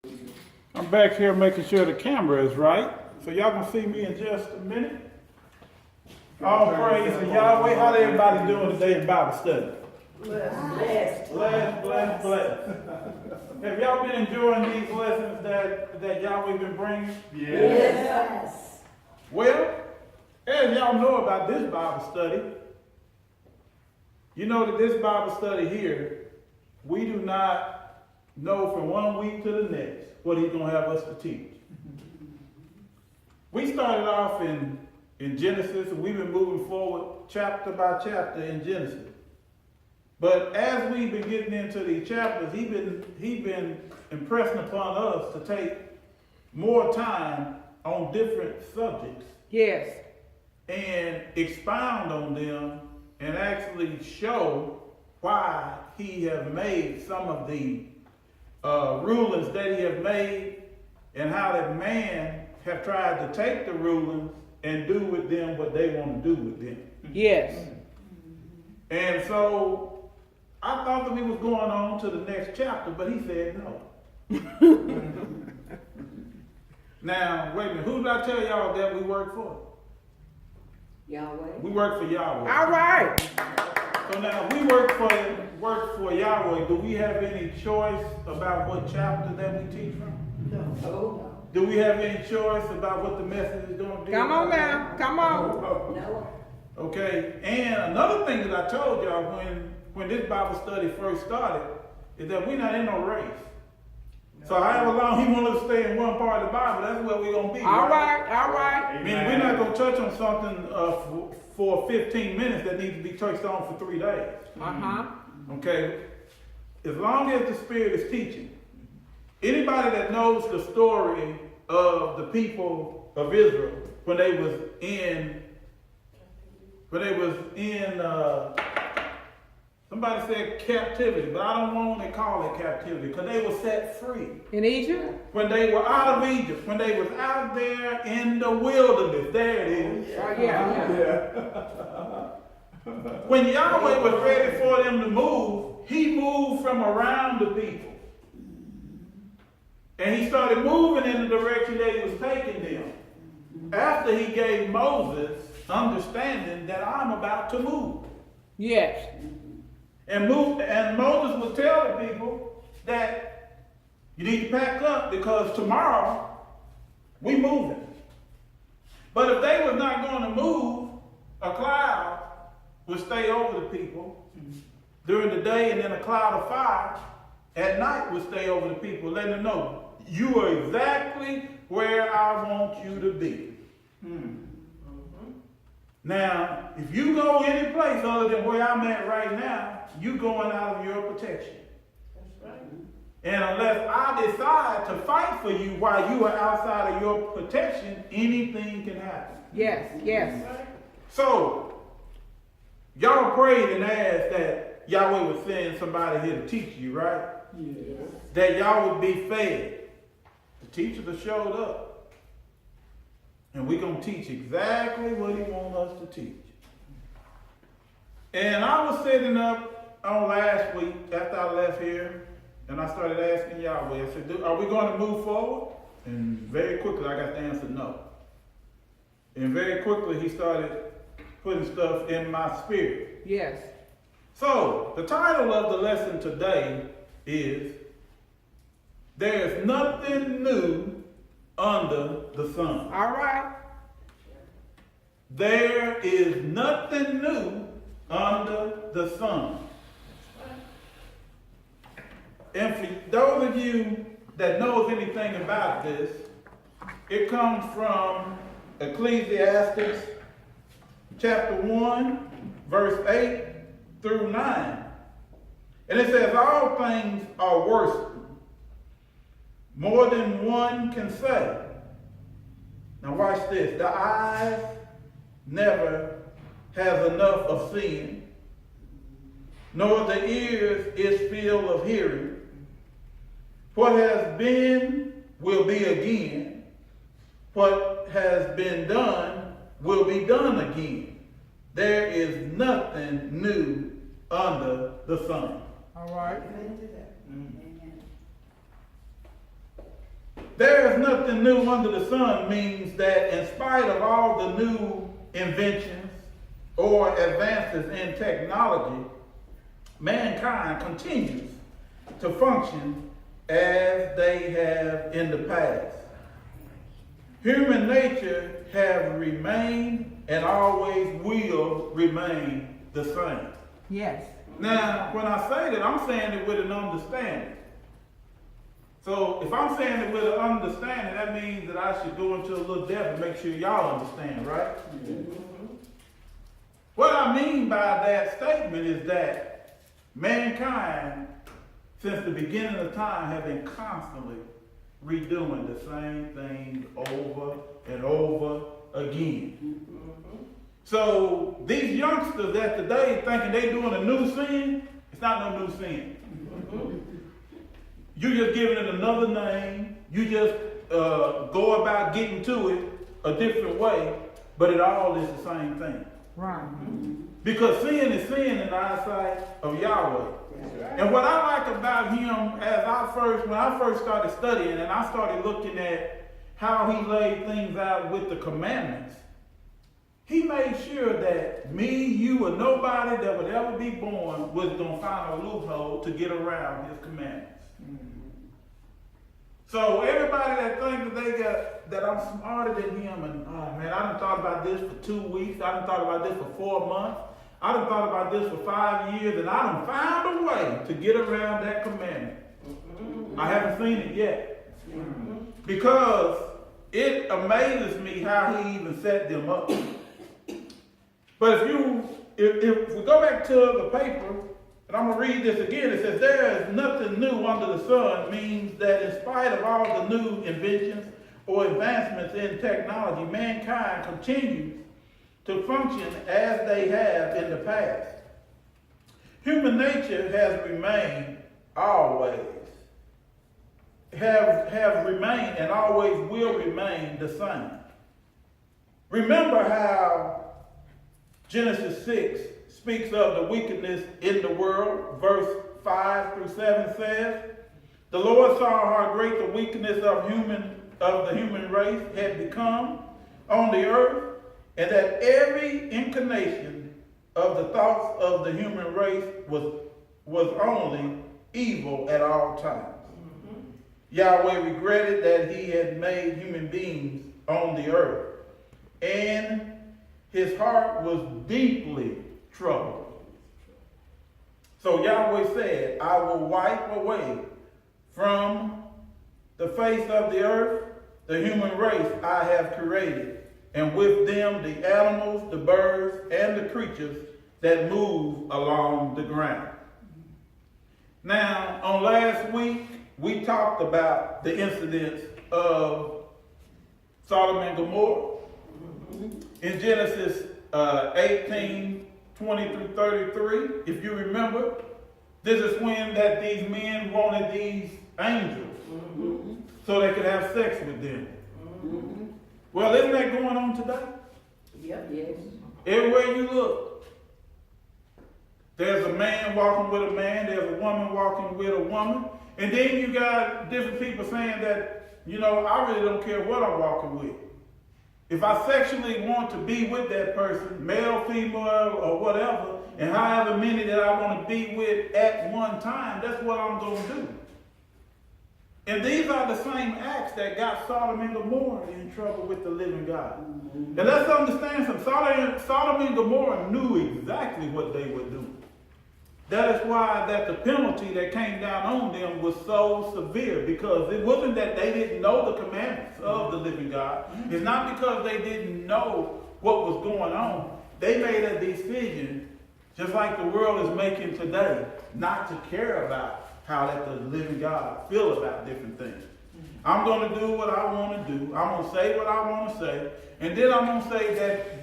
I'm back here making sure the camera is right. So y'all gonna see me in just a minute. All praise to Yahweh. How everybody doing today in Bible study? Blessed. Blessed. Have y'all been enjoying these lessons that Yahweh been bringing? Yes. Well, as y'all know about this Bible study, you know that this Bible study here, we do not know from one week to the next what he's going to have us to teach. We started off in Genesis, and we've been moving forward chapter by chapter in Genesis. But as we've been getting into these chapters, he's been impressing upon us to take more time on different subjects. Yes. And expound on them and actually show why he has made some of the rulings that he has made, and how that man have tried to take the rulings and do with them what they want to do with them. Yes. And so I thought that we was going on to the next chapter, but he said no. Now, wait a minute, who did I tell y'all that we work for? Yahweh. We work for Yahweh. All right. So now, if we work for Yahweh, do we have any choice about what chapter that we teach from? No. Do we have any choice about what the message is going to be? Come on now. Come on. No. Okay, and another thing that I told y'all when this Bible study first started is that we're not in no race. So however long he wants us to stay in one part of the Bible, that's where we're going to be. All right. I mean, we're not going to touch on something for 15 minutes that needs to be touched on for 3 days. Uh-huh. Okay? As long as the Spirit is teaching. Anybody that knows the story of the people of Israel when they was in somebody said captivity, but I don't want to call it captivity because they were set free. In Egypt? When they were out of Egypt, when they was out there in the wilderness, there it is. Oh, yeah. When Yahweh was ready for them to move, he moved from around the people. And he started moving in the direction that he was taking them. After he gave Moses understanding that I'm about to move. Yes. And Moses would tell the people that you need to pack up because tomorrow we moving. But if they was not going to move, a cloud would stay over the people during the day, and then a cloud of fire at night would stay over the people, letting them know you are exactly where I want you to be. Now, if you go any place other than where I'm at right now, you going out of your protection. That's right. And unless I decide to fight for you while you are outside of your protection, anything can happen. Yes. So, y'all prayed and asked that Yahweh would send somebody here to teach you, right? Yes. That y'all would be fed. The teachers have showed up. And we're going to teach exactly what he wants us to teach. And I was sitting up on last week after I left here, and I started asking Yahweh, I said, are we going to move forward? And very quickly I got the answer no. And very quickly he started putting stuff in my spirit. Yes. So, the title of the lesson today is, There's Nothing New Under the Sun. All right. There is nothing new under the sun. And for those of you that knows anything about this, it comes from Ecclesiastes chapter 1, verse 8 through 9. And it says, all things are worse, more than one can say. Now watch this. The eyes never has enough of seeing, nor the ears is filled of hearing. What has been will be again. What has been done will be done again. There is nothing new under the sun. All right. Amen to that. Amen. is nothing new under the sun means that in spite of all the new inventions or advances in technology, mankind continues to function as they have in the past. Human nature has remained and always will remain the same. Yes. Now, when I say that, I'm saying it with an understanding. So if I'm saying it with an understanding, that means that I should go into a little depth and make sure y'all understand, right? What I mean by that statement is that mankind, since the beginning of time, have been constantly redoing the same thing over and over again. So these youngsters at today thinking they doing a new sin, it's not no new sin. You just giving it another name. You just go about getting to it a different way, but it all is the same thing. Right. Because sin is sin in the eyesight of Yahweh. And what I like about him when I first started studying and I started looking at how he laid things out with the commandments, he made sure that me, you, or nobody that would ever be born was going to find a loophole to get around his commandments. So everybody that thinks that I'm smarter than him, and oh man, I done thought about this for 2 weeks, I done thought about this for 4 months, I done thought about this for 5 years, and I done found a way to get around that commandment. I haven't seen it yet. Because it amazes me how he even set them up. But if we go back to the paper, and I'm going to read this again, it says, there is nothing new under the sun, means that in spite of all the new inventions or advancements in technology, mankind continues to function as they have in the past. Human nature has remained always, have remained and always will remain the same. Remember how Genesis 6 speaks of the wickedness in the world. Verse 5 through 7 says, the Lord saw how great the wickedness of the human race had become on the earth, and that every inclination of the thoughts of the human race was only evil at all times. Yahweh regretted that he had made human beings on the earth, and his heart was deeply troubled. So Yahweh said, I will wipe away from the face of the earth the human race I have created, and with them the animals, the birds, and the creatures that move along the ground. Now, on last week, we talked about the incidents of Sodom and Gomorrah. In Genesis 18, 20 through 33, if you remember, this is when that these men wanted these angels so they could have sex with them. Well, isn't that going on today? Yep, yes. Everywhere you look, there's a man walking with a man, there's a woman walking with a woman, and then you got different people saying that, I really don't care what I'm walking with. If I sexually want to be with that person, male, female, or whatever, and however many that I want to be with at one time, that's what I'm going to do. And these are the same acts that got Sodom and Gomorrah in trouble with the living God. And let's understand something. Sodom and Gomorrah knew exactly what they were doing. That is why that the penalty that came down on them was so severe, because it wasn't that they didn't know the commandments of the living God. It's not because they didn't know what was going on. They made a decision, just like the world is making today, not to care about how that the living God feels about different things. I'm going to do what I want to do. I'm going to say what I want to say. And then I'm going to say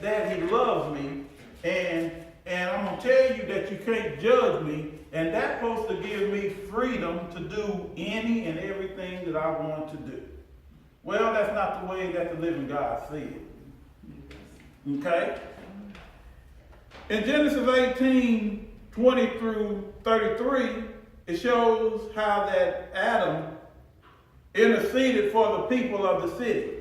that he loves me. And I'm going to tell you that you can't judge me, and that's supposed to give me freedom to do any and everything that I want to do. Well, that's not the way that the living God sees it. Okay? In Genesis 18, 20 through 33, it shows how that Adam interceded for the people of the city.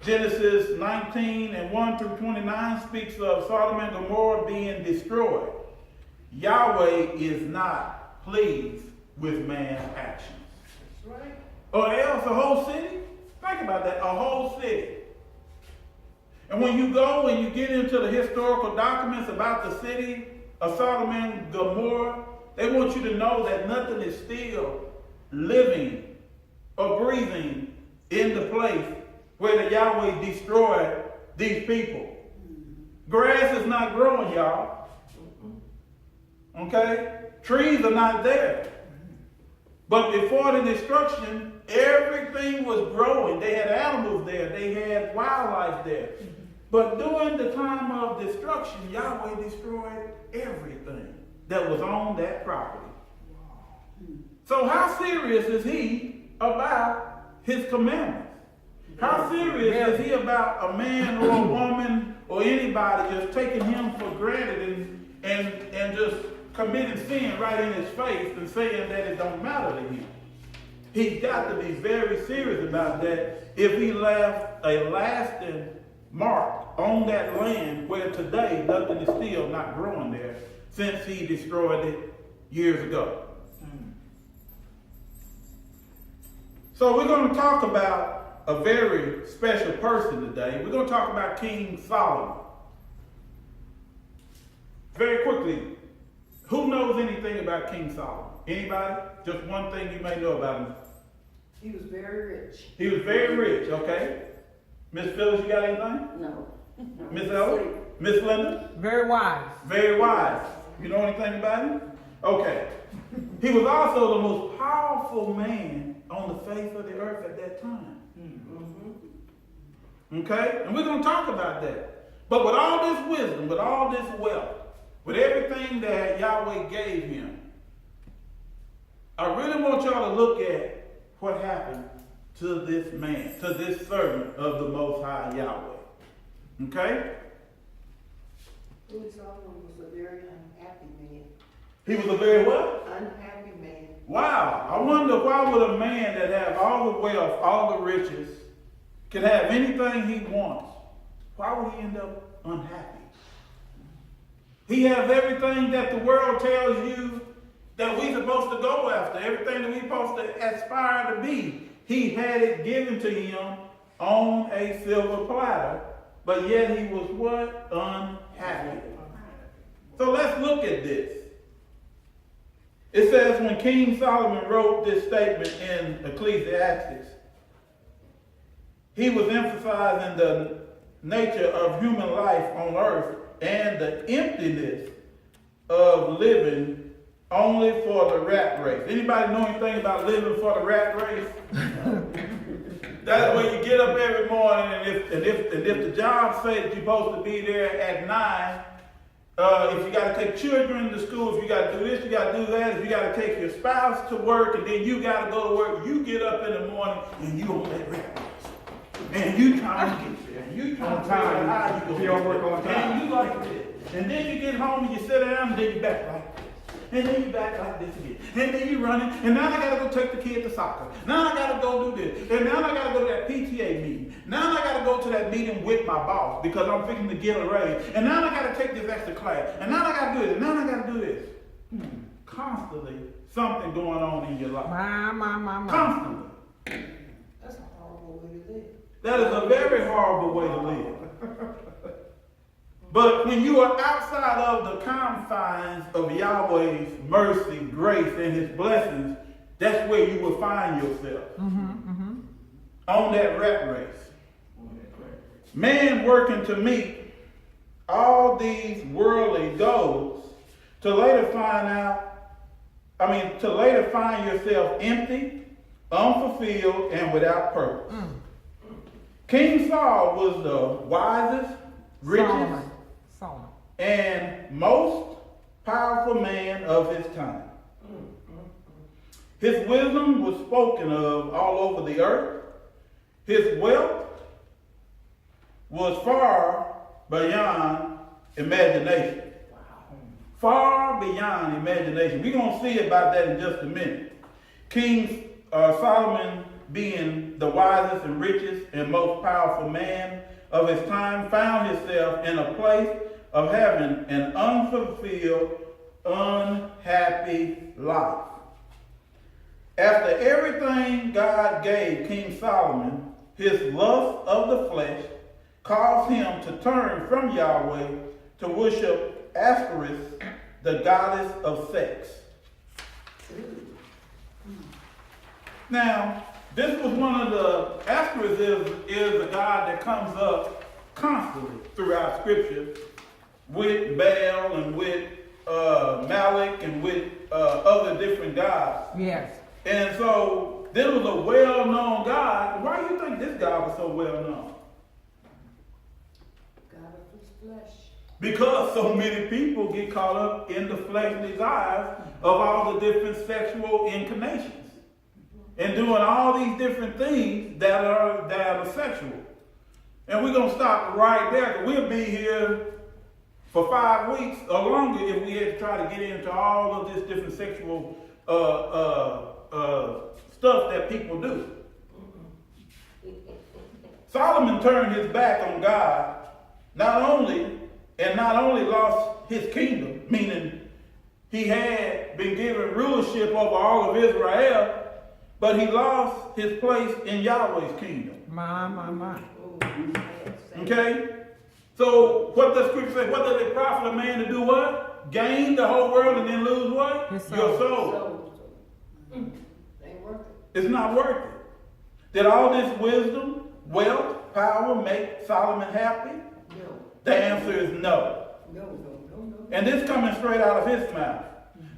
Genesis 19 and 1 through 29 speaks of Sodom and Gomorrah being destroyed. Yahweh is not pleased with man's actions. That's right. Or else a whole city? Think about that, a whole city. And when you go and you get into the historical documents about the city of Sodom and Gomorrah, they want you to know that nothing is still living or breathing in the place where the Yahweh destroyed these people. Grass is not growing, y'all. Okay? Trees are not there. But before the destruction, everything was growing. They had animals there. They had wildlife there. But during the time of destruction, Yahweh destroyed everything that was on that property. So how serious is he about his commandments? How serious is he about a man or a woman or anybody just taking him for granted and just committing sin right in his face and saying that it don't matter to him? He's got to be very serious about that if he left a lasting mark on that land where today nothing is still not growing there since he destroyed it years ago. So we're going to talk about a very special person today. We're going to talk about King Solomon. Very quickly, who knows anything about King Solomon? Anybody? Just one thing you may know about him. He was very rich. He was very rich, okay? Miss Phyllis, you got anything? No. Miss Ella? Miss Linda? Very wise. Very wise. You know anything about him? Okay. He was also the most powerful man on the face of the earth at that time. Okay? And we're going to talk about that. But with all this wisdom, with all this wealth, with everything that Yahweh gave him, I really want y'all to look at what happened to this man, to this servant of the Most High Yahweh. Okay? King Solomon was a very unhappy man. He was a very what? Unhappy man. Wow. I wonder why would a man that have all the wealth, all the riches, can have anything he wants, why would he end up unhappy? He has everything that the world tells you that we're supposed to go after, everything that we're supposed to aspire to be. He had it given to him on a silver platter, but yet he was what? Unhappy. So let's look at this. It says when King Solomon wrote this statement in Ecclesiastes, he was emphasizing the nature of human life on earth and the emptiness of living only for the rat race. Anybody know anything about living for the rat race? That's when you get up every morning and if the job says you're supposed to be there at 9, if you got to take children to school, if you got to do this, you got to do that, if you got to take your spouse to work and then you got to go to work, you get up in the morning and you on that rat race. And you trying to get there. You trying to figure out how you going to work on time. And you like this. And then you get home and you sit down and then you back like this. And then you back like this again. And then you running. And now I got to go take the kid to soccer. Now I got to go do this. And now I got to go to that PTA meeting. Now I got to go to that meeting with my boss because I'm fixing to get a raise. And now I got to take this extra class. And now I got to do this. And now I got to do this. Constantly something going on in your life. My. Constantly. That's a horrible way to live. That is a very horrible way to live. But when you are outside of the confines of Yahweh's mercy, grace, and his blessings, that's where you will find yourself. On that rat race. Man working to meet all these worldly goals to later find yourself empty, unfulfilled, and without purpose. King Saul was the wisest, richest, Solomon. and most powerful man of his time. His wisdom was spoken of all over the earth. His wealth was far beyond imagination. Far beyond imagination. We're going to see about that in just a minute. King Solomon being the wisest and richest and most powerful man of his time, found himself in a place of having an unfulfilled, unhappy life. After everything God gave King Solomon, his lust of the flesh caused him to turn from Yahweh to worship Ashtoreth, the goddess of sex. Now, this was one of the, Ashtoreth is a god that comes up constantly throughout Scripture with Baal and with Malik and with other different gods. Yes. And so, this was a well-known god. Why do you think this god was so well-known? God of his flesh. Because so many people get caught up in the fleshly desires of all the different sexual inclinations. And doing all these different things that are sexual. And we're going to stop right there, because we'll be here for 5 weeks or longer if we had to try to get into all of this different sexual stuff that people do. Solomon turned his back on God, not only lost his kingdom, meaning he had been given rulership over all of Israel, but he lost his place in Yahweh's kingdom. My. Okay? So what does Scripture say? What does it profit a man to do what? Gain the whole world and then lose what? His soul. Your soul. Ain't worth it. It's not worth it. Did all this wisdom, wealth, power make Solomon happy? No. The answer is no. No. And this coming straight out of his mouth.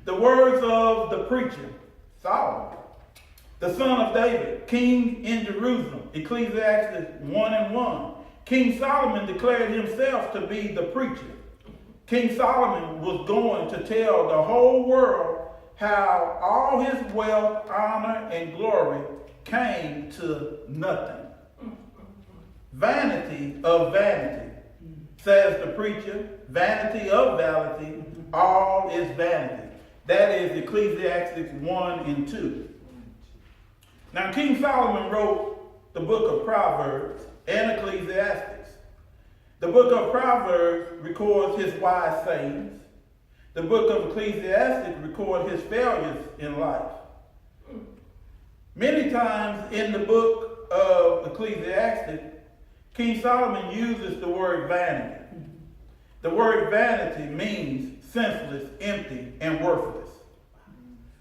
The words of the preacher, Solomon, the son of David, king in Jerusalem, Ecclesiastes 1:1. King Solomon declared himself to be the preacher. King Solomon was going to tell the whole world how all his wealth, honor, and glory came to nothing. Vanity of vanity, says the preacher, vanity of vanity, all is vanity. That is Ecclesiastes 1:2. Now, King Solomon wrote the book of Proverbs and Ecclesiastes. The book of Proverbs records his wise sayings. The book of Ecclesiastes records his failures in life. Many times in the book of Ecclesiastes, King Solomon uses the word vanity. The word vanity means senseless, empty, and worthless.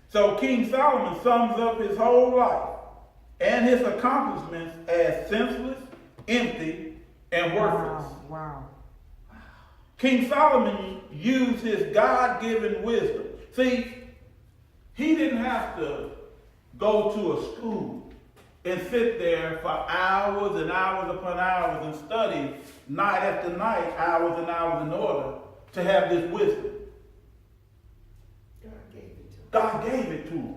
So King Solomon sums up his whole life and his accomplishments as senseless, empty, and worthless. Wow. King Solomon used his God-given wisdom. See, he didn't have to go to a school and sit there for hours and hours upon hours and study night after night, hours and hours in order to have this wisdom. God gave it to him.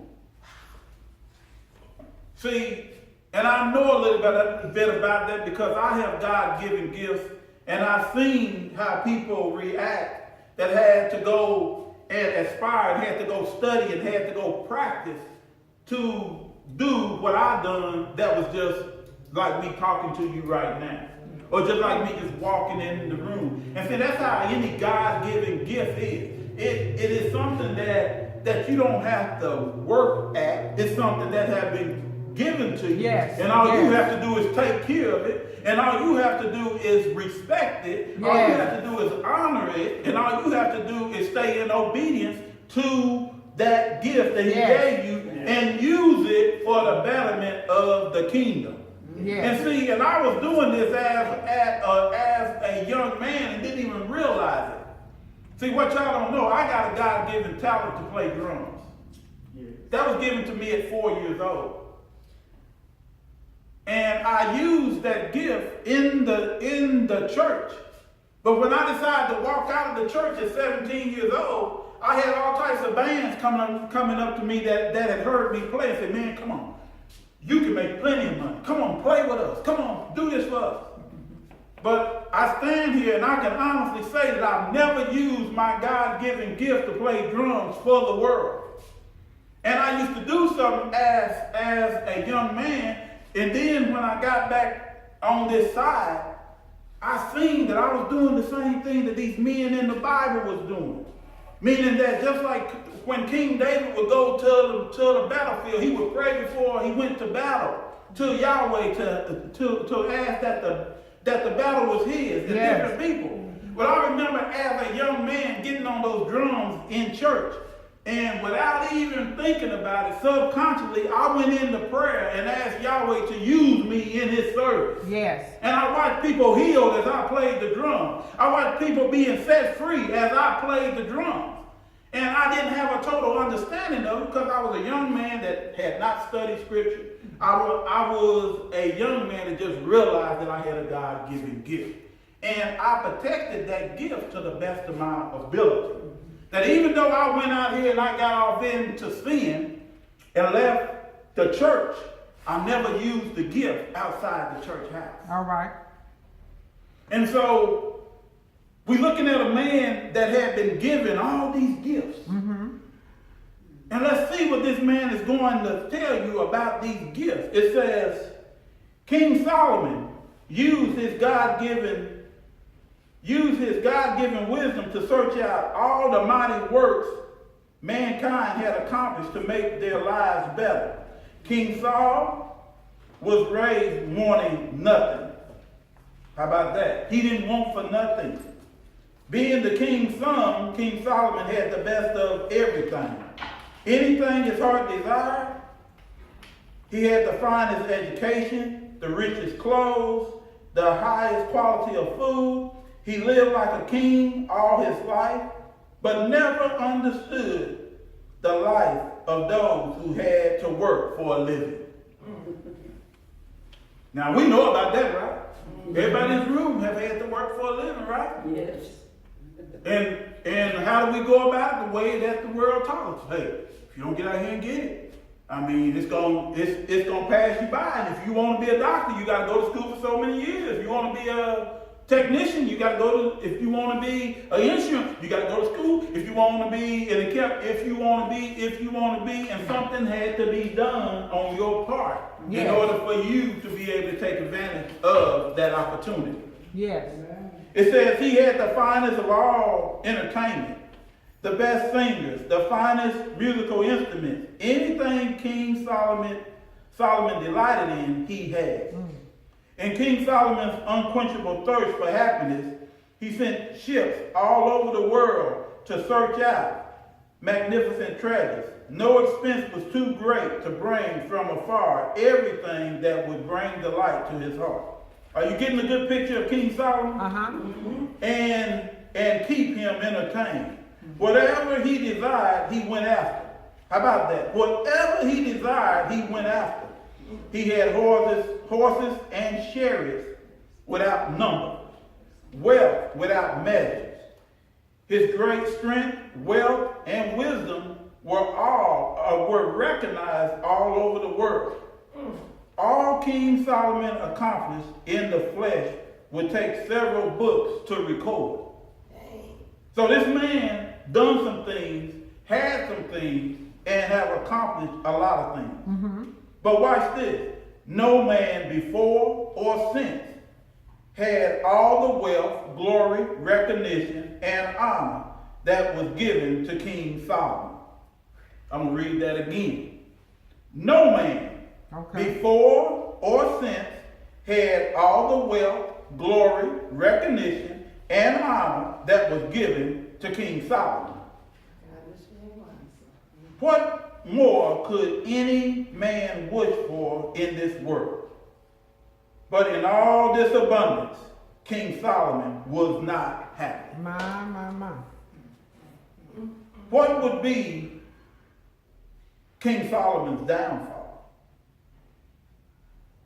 See, and I know a little bit about that because I have God-given gifts, and I've seen how people react that had to go and aspire and had to go study and had to go practice to do what I've done that was just like me talking to you right now. Or just like me just walking in the room. And see, that's how any God-given gift is. It is something that you don't have to work at. It's something that has been given to you. Yes. And all you have to do is take care of it. And all you have to do is respect it. Yes. All you have to do is honor it. And all you have to do is stay in obedience to that gift that he gave you and use it for the betterment of the kingdom. Yes. And see, and I was doing this as a young man and didn't even realize it. See, what y'all don't know, I got a God-given talent to play drums. That was given to me at 4 years old. And I used that gift in the church. But when I decided to walk out of the church at 17 years old, I had all types of bands coming up to me that had heard me play and said, man, come on. You can make plenty of money. Come on, play with us. Come on, do this for us. But I stand here and I can honestly say that I've never used my God-given gift to play drums for the world. And I used to do something as a young man And then when I got back on this side, I seen that I was doing the same thing that these men in the Bible was doing. Meaning that just like when King David would go to the battlefield, he would pray before he went to battle to Yahweh to ask that the battle was his and different people. But I remember as a young man getting on those drums in church, and without even thinking about it, subconsciously, I went into prayer and asked Yahweh to use me in his service. Yes. And I watched people healed as I played the drum. I watched people being set free as I played the drums. And I didn't have a total understanding of it because I was a young man that had not studied scripture. I was a young man that just realized that I had a God-given gift. And I protected that gift to the best of my ability. That even though I went out here and I got off into sin and left the church, I never used the gift outside the church house. All right. And so we're looking at a man that had been given all these gifts. Mm-hmm. And let's see what this man is going to tell you about these gifts. It says, King Solomon used his God-given wisdom to search out all the mighty works mankind had accomplished to make their lives better. King Saul was raised wanting nothing. How about that? He didn't want for nothing. Being the king's son, King Solomon had the best of everything. Anything his heart desired. He had the finest education, the richest clothes, the highest quality of food. He lived like a king all his life, but never understood the life of those who had to work for a living. Now we know about that, right? Everybody in this room have had to work for a living, right? Yes. And how do we go about it? The way that the world taught us. Hey, if you don't get out here and get it, I mean, it's gonna pass you by. And if you want to be a doctor, you got to go to school for so many years. If you want to be a technician, you got to go to. If you want to be an insurance, you got to go to school. If you want to be if you want to be, and something had to be done on your part in order for you to be able to take advantage of that opportunity. Yes. It says he had the finest of all entertainment, the best singers, the finest musical instruments. Anything King Solomon delighted in, he had. In King Solomon's unquenchable thirst for happiness, he sent ships all over the world to search out magnificent treasures. No expense was too great to bring from afar everything that would bring delight to his heart. Are you getting a good picture of King Solomon? Uh-huh. And keep him entertained. Whatever he desired, he went after. How about that? Whatever he desired, he went after. He had horses and chariots without number, wealth without measures. His great strength, wealth, and wisdom were recognized all over the world. All King Solomon accomplished in the flesh would take several books to record. So this man done some things, had some things, and have accomplished a lot of things. Mm-hmm. But watch this. No man before or since had all the wealth, glory, recognition, and honor that was given to King Solomon. I'm going to read that again. No man before or since had all the wealth, glory, recognition, and honor that was given to King Solomon. What more could any man wish for in this world? But in all this abundance, King Solomon was not happy. My. What would be King Solomon's downfall?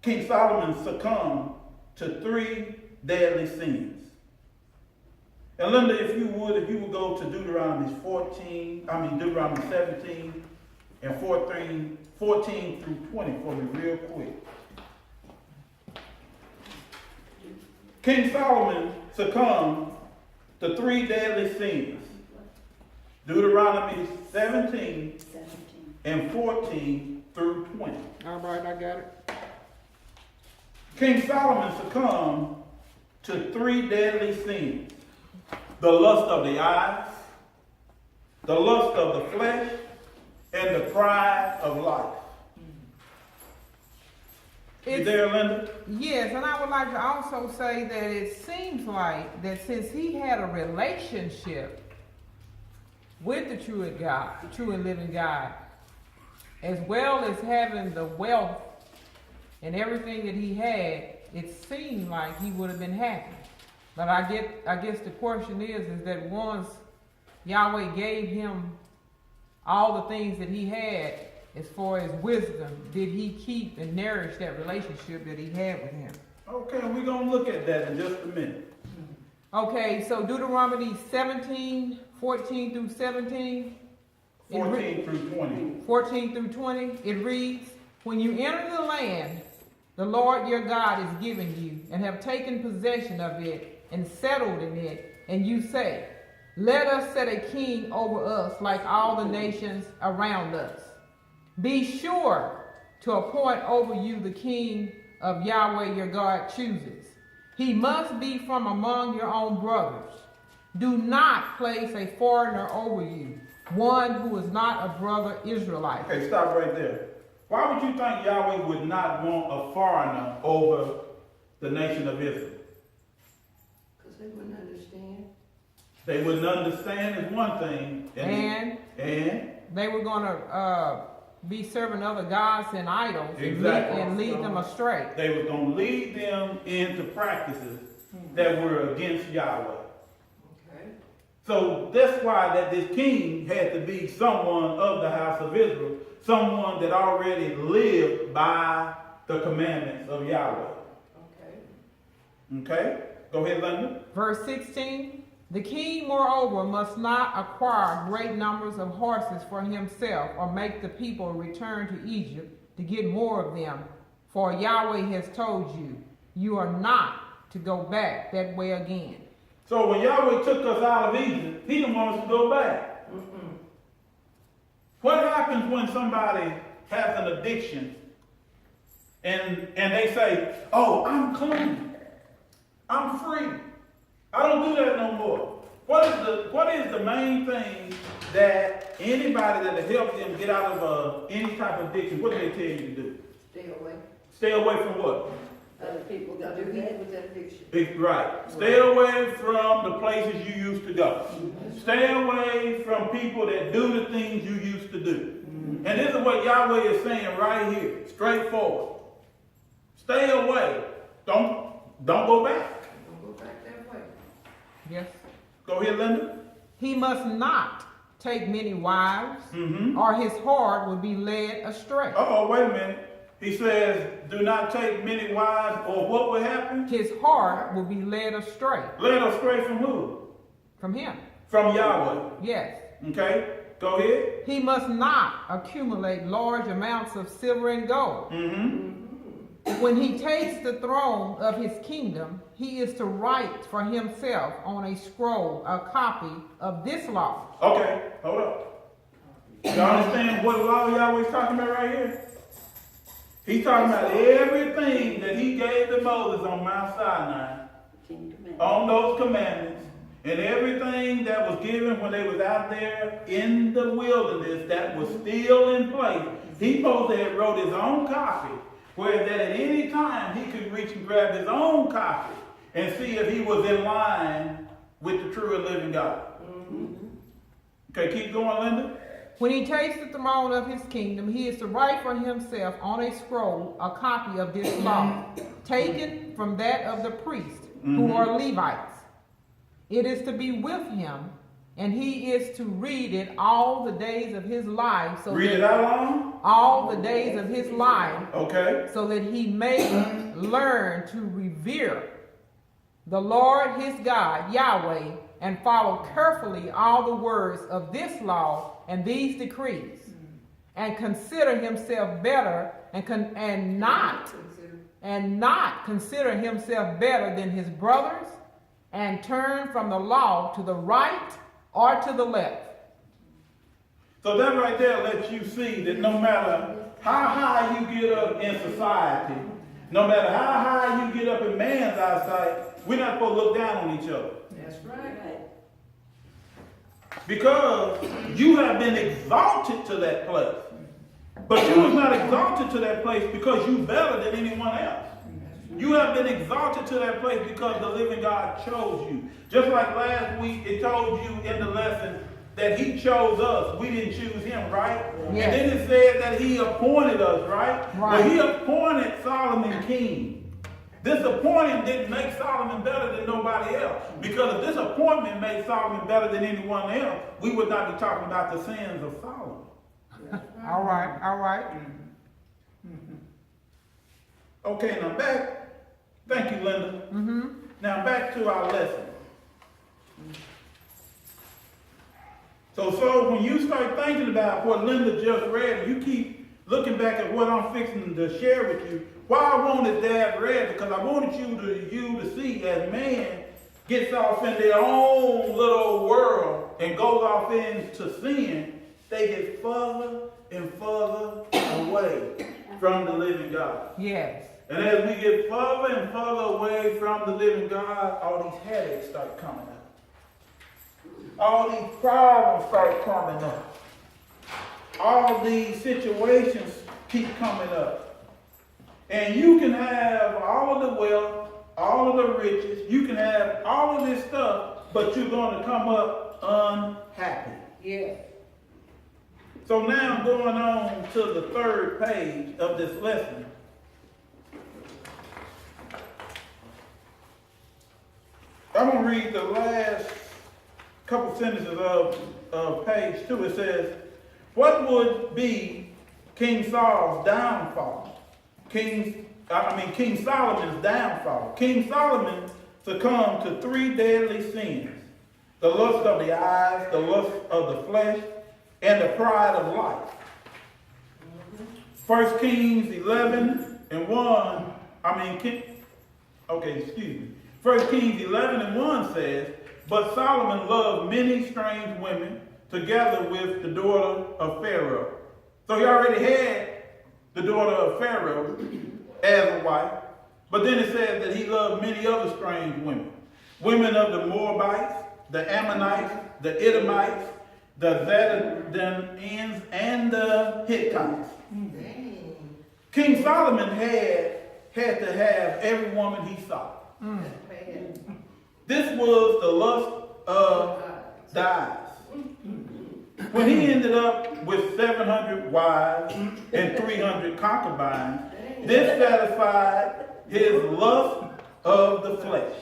King Solomon succumbed to 3 deadly sins. And Linda, if you would go to Deuteronomy 17 and 14 through 20 for me real quick. King Solomon succumbed to 3 deadly sins. Deuteronomy 17 and 14 through 20. All right, I got it. King Solomon succumbed to 3 deadly sins: the lust of the eyes, the lust of the flesh, and the pride of life. You there, Linda? Yes, and I would like to also say that it seems like that since he had a relationship with the true and living God, as well as having the wealth and everything that he had, it seemed like he would have been happy. But I guess the question is that once Yahweh gave him all the things that he had as far as wisdom, did he keep and nourish that relationship that he had with him? Okay, we're going to look at that in just a minute. Okay, so Deuteronomy 17, 14 through 17. 14 through 20. 14 through 20, it reads, "When you enter the land the Lord your God is giving you, and have taken possession of it, and settled in it, and you say, let us set a king over us like all the nations around us. Be sure to appoint over you the king of Yahweh your God chooses. He must be from among your own brothers. Do not place a foreigner over you, one who is not a brother Israelite." Okay, stop right there. Why would you think Yahweh would not want a foreigner over the nation of Israel? Because they wouldn't understand. They wouldn't understand is one thing. And they were going to be serving other gods and idols, Exactly. and lead them astray. They were going to lead them into practices that were against Yahweh. Okay. So that's why that this king had to be someone of the house of Israel, someone that already lived by the commandments of Yahweh. Okay. Okay? Go ahead, Linda. Verse 16, "The king, moreover, must not acquire great numbers of horses for himself, or make the people return to Egypt to get more of them. For Yahweh has told you, you are not to go back that way again." So when Yahweh took us out of Egypt, he didn't want us to go back. What happens when somebody has an addiction and they say, "Oh, I'm clean. I'm free. I don't do that no more." What is the main thing that anybody that will help them get out of any type of addiction, what do they tell you to do? Stay away. Stay away from what? Other people that do that with that addiction. Right. Stay away from the places you used to go. Stay away from people that do the things you used to do. And this is what Yahweh is saying right here, straightforward. Stay away. Don't go back. Don't go back that way. Yes. Go ahead, Linda. "He must not take many wives, Mm-hmm. or his heart will be led astray." Oh, wait a minute. He says, do not take many wives, or what will happen? His heart will be led astray Led astray from who? from him. From Yahweh. Yes. Okay? Go ahead. "He must not accumulate large amounts of silver and gold. Mm-hmm. When he takes the throne of his kingdom, he is to write for himself on a scroll a copy of this law." Okay, hold up. You understand what law Yahweh's talking about right here? He's talking about everything that he gave to Moses on Mount Sinai, on those commandments, and everything that was given when they was out there in the wilderness that was still in place. He supposed to have wrote his own copy, where that at any time he could reach and grab his own copy and see if he was in line with the true and living God. Okay, keep going, Linda. When he takes the throne of his kingdom, he is to write for himself on a scroll a copy of this law, taken from that of the priests, who are Levites. It is to be with him, and he is to read it all the days of his life. So Read it out long? all the days of his life, Okay. so that he may learn to revere the Lord his God, Yahweh, and follow carefully all the words of this law and these decrees, and consider himself better, and not consider himself better than his brothers, and turn from the law to the right or to the left. So that right there lets you see that no matter how high you get up in society, No matter how high you get up in man's eyesight, we're not supposed to look down on each other. That's right. Because you have been exalted to that place. But you was not exalted to that place because you better than anyone else. You have been exalted to that place because the living God chose you. Just like last week, it told you in the lesson that he chose us. We didn't choose him, right? Yes. And then it said that he appointed us, right? Right. Well, he appointed Solomon king. This appointing didn't make Solomon better than nobody else. Because if this appointment made Solomon better than anyone else, we would not be talking about the sins of Solomon. All right, all right. Okay, now back. Thank you, Linda. Now back to our lesson. So when you start thinking about what Linda just read, and you keep looking back at what I'm fixing to share with you, why I wanted that read, because I wanted you to see as man gets off in their own little world and goes off into sin, they get further and further away from the living God. Yes. And as we get further and further away from the living God, all these headaches start coming up. All these problems start coming up. All these situations keep coming up. And you can have all of the wealth, all of the riches, you can have all of this stuff, but you're going to come up unhappy. Yeah. So now I'm going on to the third page of this lesson. I'm going to read the last couple sentences of page 2. It says, what would be King Saul's downfall? King Solomon's downfall. King Solomon succumbed to 3 deadly sins. The lust of the eyes, the lust of the flesh, and the pride of life. 1 Kings 11 and 1, 1 Kings 11 and 1 says, but Solomon loved many strange women together with the daughter of Pharaoh. So he already had the daughter of Pharaoh as a wife. But then it says that he loved many other strange women. Women of the Moabites, the Ammonites, the Edomites, the Zidonians, and the Hittites. King Solomon had to have every woman he saw. This was the lust of the eyes. When he ended up with 700 wives and 300 concubines, this satisfied his lust of the flesh.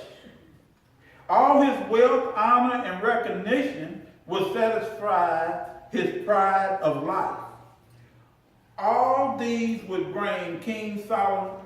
All his wealth, honor, and recognition would satisfy his pride of life. All these would bring King Solomon